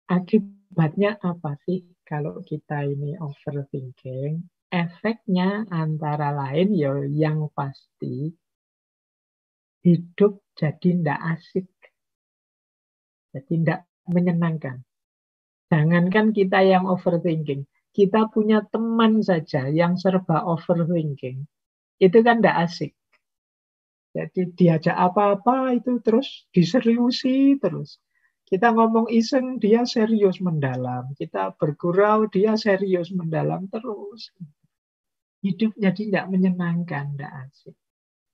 Akibatnya apa sih kalau kita ini overthinking? Efeknya antara lain ya yang pasti hidup jadi tidak asik, jadi tidak menyenangkan. Jangankan kita yang overthinking, kita punya teman saja yang serba overthinking, itu kan tidak asik. Jadi diajak apa-apa itu terus diseriusi terus. Kita ngomong iseng, dia serius mendalam. Kita bergurau, dia serius mendalam terus. Hidup jadi tidak menyenangkan, tidak asik.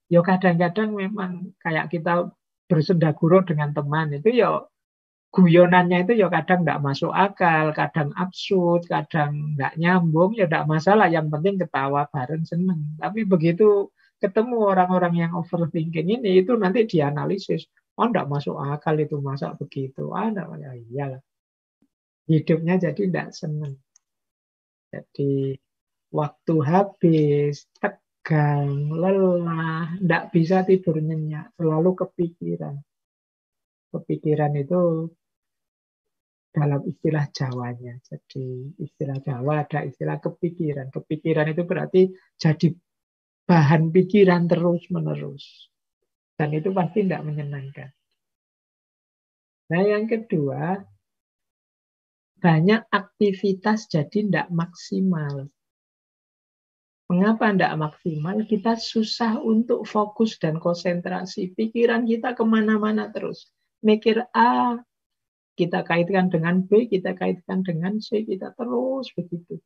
Ya kadang-kadang memang kayak kita bersendaguro dengan teman itu ya guyonannya itu ya kadang tidak masuk akal, kadang absurd, kadang tidak nyambung, ya tidak masalah. Yang penting ketawa bareng seneng. Tapi begitu ketemu orang-orang yang overthinking ini, itu nanti dianalisis. Oh, tidak masuk akal itu, masa begitu. Ah, enggak, ya iyalah. Hidupnya jadi tidak seneng. Jadi waktu habis, tegang, lelah, tidak bisa tidur nyenyak, selalu kepikiran. Kepikiran itu dalam istilah Jawanya. Jadi istilah Jawa ada istilah kepikiran. Kepikiran itu berarti jadi bahan pikiran terus-menerus. Dan itu pasti tidak menyenangkan. Nah yang kedua, banyak aktivitas jadi tidak maksimal. Mengapa tidak maksimal? Kita susah untuk fokus dan konsentrasi. Pikiran kita kemana-mana terus. Mikir A, kita kaitkan dengan B, kita kaitkan dengan C, kita terus begitu.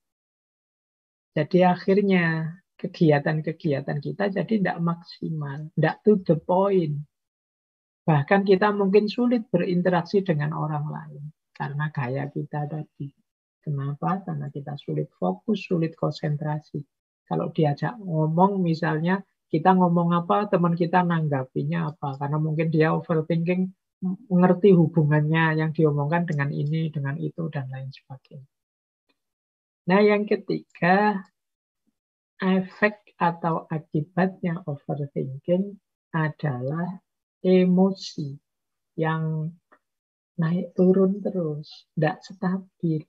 Jadi akhirnya kegiatan-kegiatan kita jadi tidak maksimal, tidak to the point. Bahkan kita mungkin sulit berinteraksi dengan orang lain karena gaya kita tadi. Kenapa? Karena kita sulit fokus, sulit konsentrasi. Kalau diajak ngomong misalnya, kita ngomong apa, teman kita nanggapinya apa. Karena mungkin dia overthinking, mengerti hubungannya yang diomongkan dengan ini, dengan itu, dan lain sebagainya. Nah yang ketiga, efek atau akibatnya overthinking adalah emosi yang naik turun terus, tidak stabil.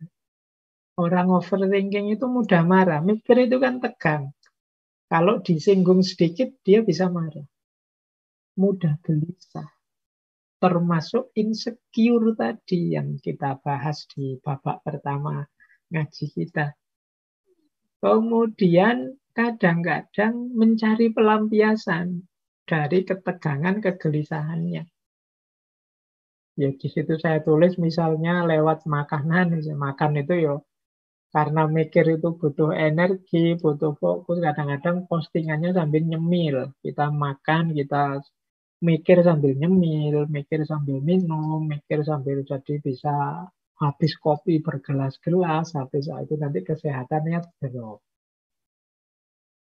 Orang overthinking itu mudah marah. Mikir itu kan tegang. Kalau disinggung sedikit, dia bisa marah. Mudah gelisah. Termasuk insecure tadi yang kita bahas di babak pertama ngaji kita. Kemudian kadang-kadang mencari pelampiasan dari ketegangan kegelisahannya. Ya di situ saya tulis misalnya lewat makanan, makan itu ya karena mikir itu butuh energi, butuh fokus. Kadang-kadang postingannya sambil nyemil. Kita makan, kita mikir sambil nyemil, mikir sambil minum, mikir sambil jadi bisa habis kopi bergelas-gelas, habis itu nanti kesehatannya drop.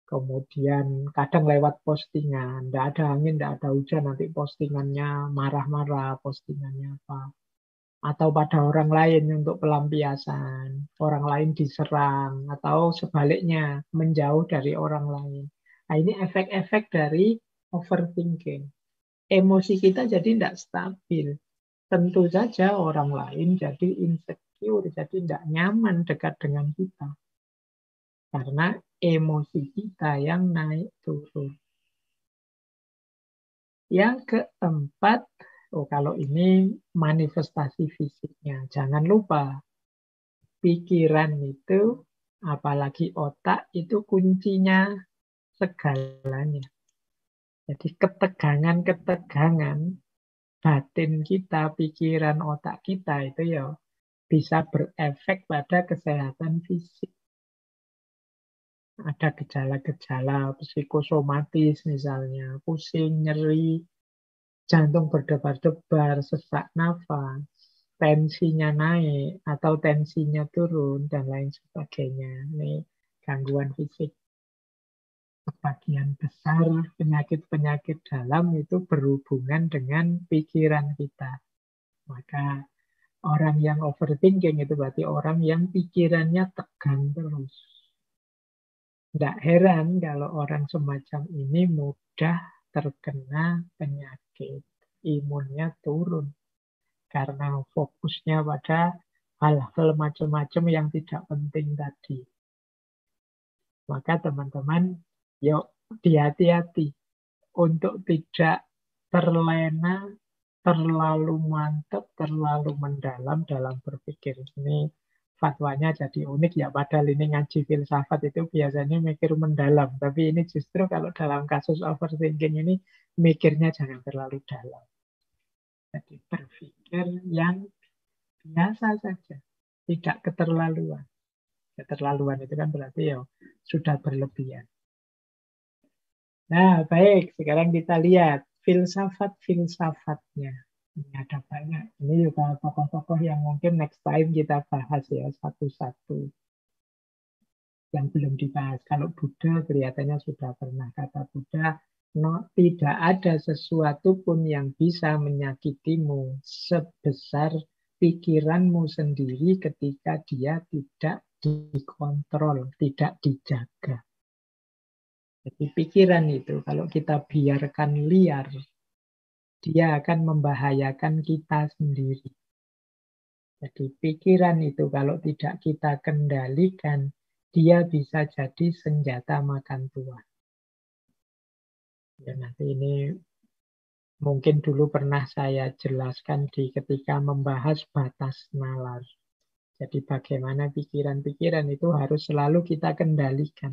Kemudian kadang lewat postingan, tidak ada angin, tidak ada hujan, nanti postingannya marah-marah, postingannya apa. Atau pada orang lain untuk pelampiasan, orang lain diserang, atau sebaliknya, menjauh dari orang lain. Nah ini efek-efek dari overthinking. Emosi kita jadi tidak stabil. Tentu saja orang lain jadi insecure, jadi tidak nyaman dekat dengan kita. Karena emosi kita yang naik turun. Yang keempat, kalau ini manifestasi fisiknya. Jangan lupa, pikiran itu, apalagi otak, itu kuncinya segalanya. Jadi ketegangan-ketegangan batin kita, pikiran otak kita itu ya bisa berefek pada kesehatan fisik. Ada gejala-gejala psikosomatis misalnya, pusing, nyeri, jantung berdebar-debar, sesak nafas, tensinya naik atau tensinya turun, dan lain sebagainya. Ini gangguan fisik. Sebagian besar penyakit-penyakit dalam itu berhubungan dengan pikiran kita. Maka orang yang overthinking itu berarti orang yang pikirannya tegang terus. Tidak heran kalau orang semacam ini mudah terkena penyakit. Imunnya turun karena fokusnya pada hal-hal macam-macam yang tidak penting tadi. Maka teman-teman, yuk hati-hati untuk tidak terlena, terlalu mantap, terlalu mendalam dalam berpikir. Ini fatwanya jadi unik ya, padahal ini ngaji filsafat itu biasanya mikir mendalam. Tapi ini justru kalau dalam kasus overthinking ini mikirnya jangan terlalu dalam. Jadi berpikir yang biasa saja, tidak keterlaluan. Keterlaluan itu kan berarti ya sudah berlebihan. Nah, baik. Sekarang kita lihat filsafat-filsafatnya. Ini ada banyak. Ini juga tokoh-tokoh yang mungkin next time kita bahas ya satu-satu yang belum dibahas. Kalau Buddha kelihatannya sudah pernah. Kata Buddha, no, tidak ada sesuatu pun yang bisa menyakitimu sebesar pikiranmu sendiri ketika dia tidak dikontrol, tidak dijaga. Jadi pikiran itu kalau kita biarkan liar, dia akan membahayakan kita sendiri. Jadi pikiran itu kalau tidak kita kendalikan, dia bisa jadi senjata makan tuan. Ya, nanti ini mungkin dulu pernah saya jelaskan di ketika membahas batas nalar. Jadi bagaimana pikiran-pikiran itu harus selalu kita kendalikan.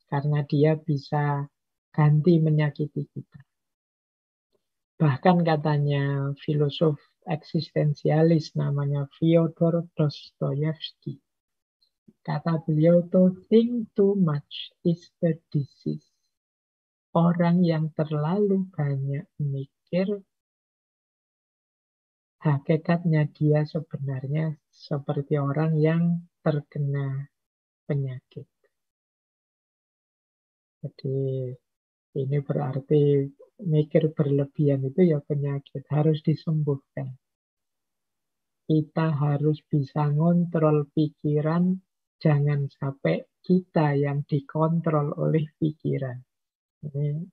Karena dia bisa ganti menyakiti kita. Bahkan katanya filosof eksistensialis namanya Fyodor Dostoyevsky. Kata beliau tuh, think too much is the disease. Orang yang terlalu banyak mikir, hakikatnya dia sebenarnya seperti orang yang terkena penyakit. Jadi ini berarti mikir berlebihan itu ya penyakit, harus disembuhkan. Kita harus bisa ngontrol pikiran, jangan sampai kita yang dikontrol oleh pikiran. Ini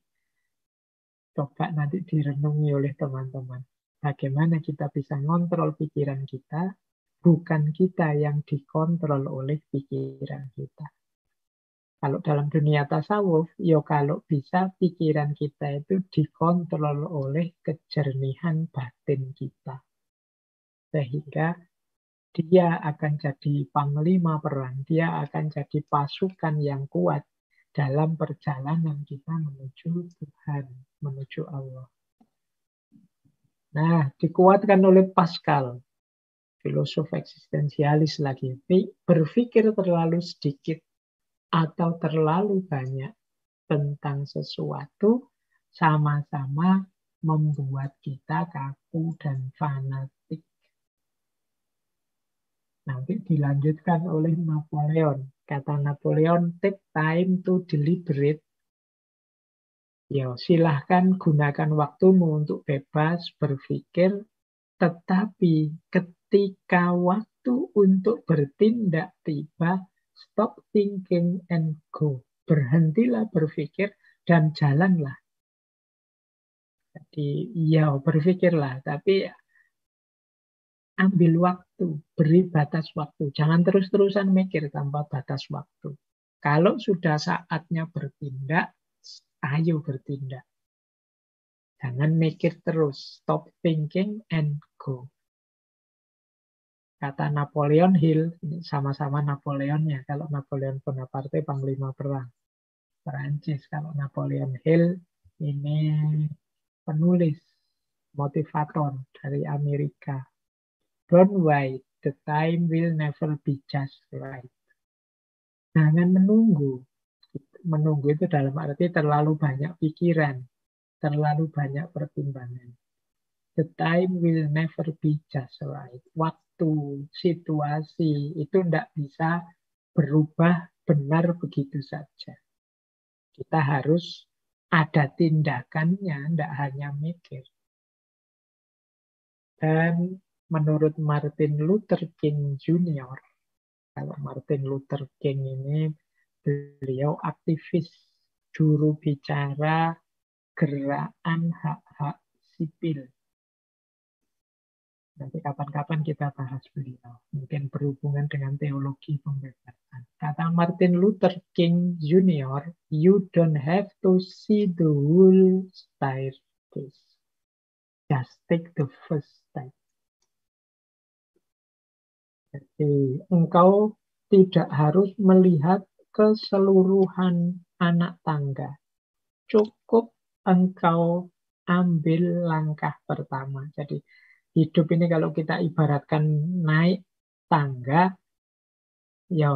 coba nanti direnungi oleh teman-teman. Bagaimana kita bisa ngontrol pikiran kita, bukan kita yang dikontrol oleh pikiran kita. Kalau dalam dunia tasawuf, ya kalau bisa pikiran kita itu dikontrol oleh kejernihan batin kita. Sehingga dia akan jadi panglima perang, dia akan jadi pasukan yang kuat dalam perjalanan kita menuju Tuhan, menuju Allah. Nah, dikuatkan oleh Pascal, filosof eksistensialis lagi. Berpikir terlalu sedikit atau terlalu banyak tentang sesuatu sama-sama membuat kita kaku dan fanatik. Nanti dilanjutkan oleh Napoleon. Kata Napoleon, take time to deliberate. Ya, silahkan gunakan waktumu untuk bebas berpikir, tetapi ketika waktu untuk bertindak tiba, stop thinking and go. Berhentilah berpikir dan jalanlah. Jadi, ya berpikirlah, tapi ambil waktu, beri batas waktu. Jangan terus-terusan mikir tanpa batas waktu. Kalau sudah saatnya bertindak, ayo bertindak. Jangan mikir terus. Stop thinking and go. Kata Napoleon Hill, ini sama-sama Napoleon ya. Kalau Napoleon Bonaparte, panglima perang Perancis. Kalau Napoleon Hill, ini penulis, motivator dari Amerika. Don't wait, the time will never be just right. Jangan menunggu. Menunggu itu dalam arti terlalu banyak pikiran, terlalu banyak pertimbangan. The time will never be just right. Waktu, situasi itu tidak bisa berubah benar begitu saja. Kita harus ada tindakannya, tidak hanya mikir. Dan menurut Martin Luther King Jr., kalau Martin Luther King ini beliau aktivis juru bicara gerakan hak-hak sipil. Nanti kapan-kapan kita bahas beliau. Mungkin berhubungan dengan teologi pembebasan. Kata Martin Luther King Jr., you don't have to see the whole staircase. Just take the first step. Jadi engkau tidak harus melihat keseluruhan anak tangga. Cukup engkau ambil langkah pertama. Jadi hidup ini kalau kita ibaratkan naik tangga, ya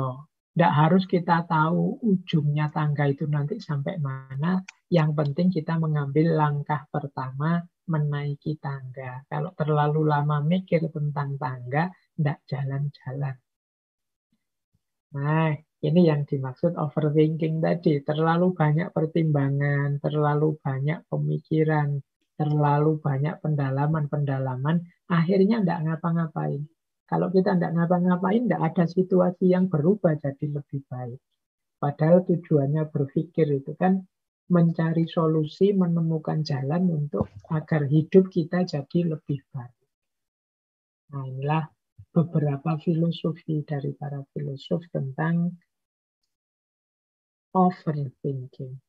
tidak harus kita tahu ujungnya tangga itu nanti sampai mana. Yang penting kita mengambil langkah pertama menaiki tangga. Kalau terlalu lama mikir tentang tangga, tidak jalan-jalan. Nah, ini yang dimaksud overthinking tadi. Terlalu banyak pertimbangan, terlalu banyak pemikiran, terlalu banyak pendalaman-pendalaman, akhirnya tidak ngapa-ngapain. Kalau kita tidak ngapa-ngapain, tidak ada situasi yang berubah jadi lebih baik. Padahal tujuannya berpikir itu kan mencari solusi, menemukan jalan untuk agar hidup kita jadi lebih baik. Nah, inilah beberapa filosofi dari para filosof tentang overthinking.